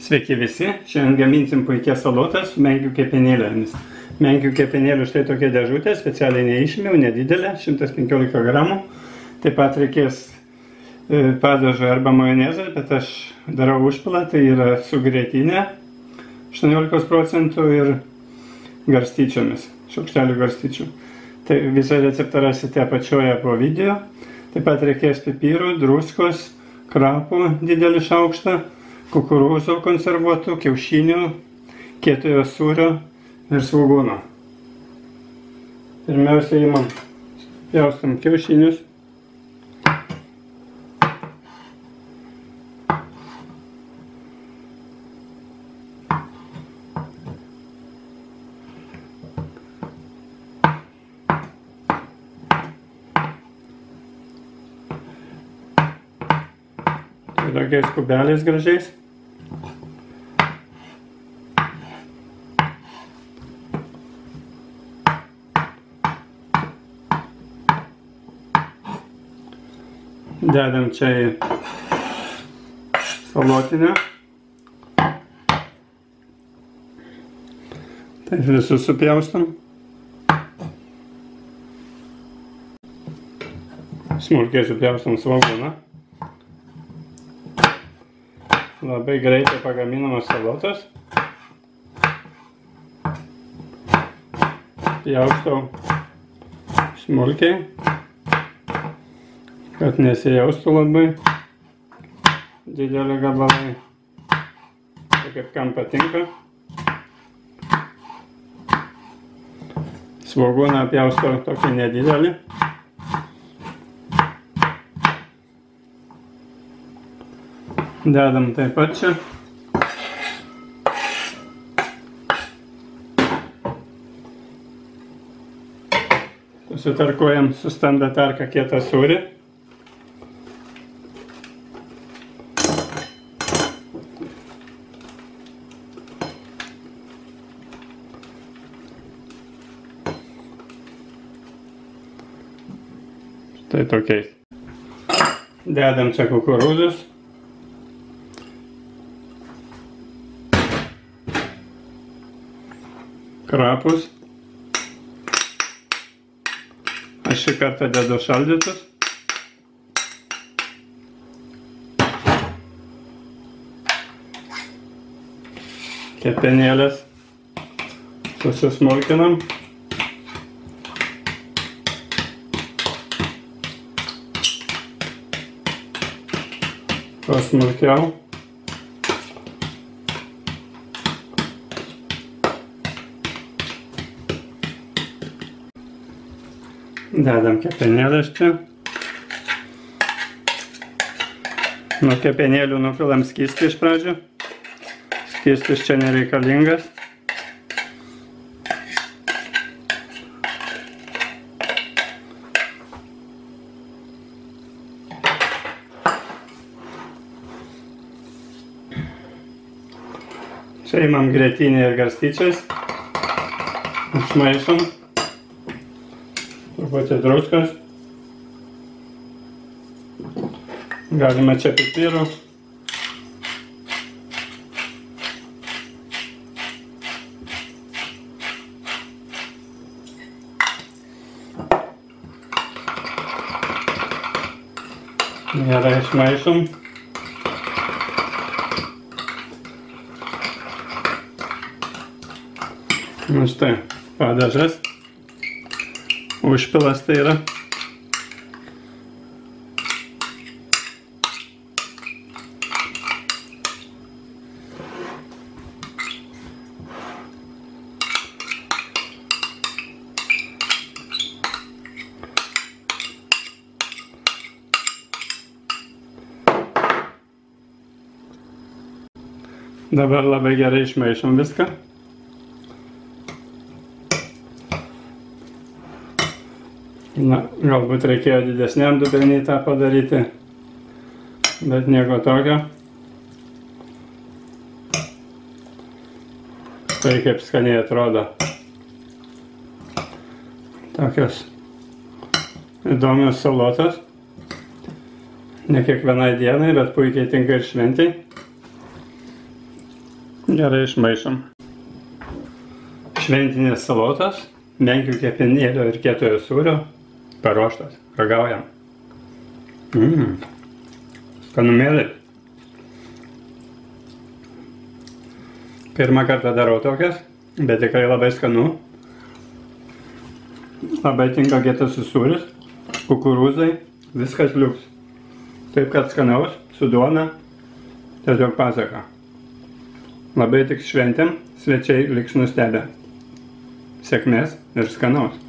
Sveiki visi, šiandien gaminsim puikias salotas su menkių kepenėlėmis. Menkių kepenėlių štai tokia dėžutė, specialiai neišėmiau, nedidelė, 115 gramų. Taip pat reikės padažo arba majonezą, bet aš darau užpilą, tai yra su grietinė 18% ir garstyčiomis, šaukštelių garstyčių. Tai visą receptą rasite apačioje po video. Taip pat reikės pipirų, druskos, krapų didelį šaukštą, kukurūzų konservuotų, kiaušinių, kietojo sūrio ir svogūno. Pirmiausia, imam, pjaustam kiaušinius. Tokiais kubeliais gražiais. Dedam čia į salotinę. Tai visus supjaustam. Smulkiai supjaustam svogūną. Labai greitai pagaminamos salotos. Pjaustau smulkiai, kad nesijaustų labai didelį gabalai, tai kaip kam patinka. Svogūną pjaustau tokį nedidelį. Dedam taip pat čia. Susitarkuojam su stambia tarka kietą sūrį. Štai tokiais. Dedam čia kukurūzus. Krapus. Aš šį kartą dedu šaldytus. Kepenėlės susismulkinam. Kuo smulkiau. Dedam kepenėlės čia. Nuo kepenėlių nupilam skystį iš pradžių. Skystis čia nereikalingas. Čia imam grietinę ir garstyčias. Išmaišom. Truputį druskos. Galima čia pipirų. Gerai išmaišom. Nu štai, padažas. Užpilas tai yra. Dabar labai gerai išmaišom viską. Na, galbūt reikėjo didesniam dubenį tą padaryti, bet nieko tokio. Tai kaip skaniai atrodo. Tokios įdomios salotos. Ne kiekvienai dienai, bet puikiai tinka ir šventai. Gerai išmaišom. Šventinės salotos, menkių kepenėlio ir kietojo sūrio paruoštos. Ragaujam. Skanumėliai. Pirmą kartą darau tokias, bet tikrai labai skanu. Labai tinka kietasis sūris, kukurūzai, viskas liuks. Taip kad skanaus, su duona, tiesiog pasaka. Labai tik šventėm, svečiai liks nustebę. Sėkmės ir skanaus.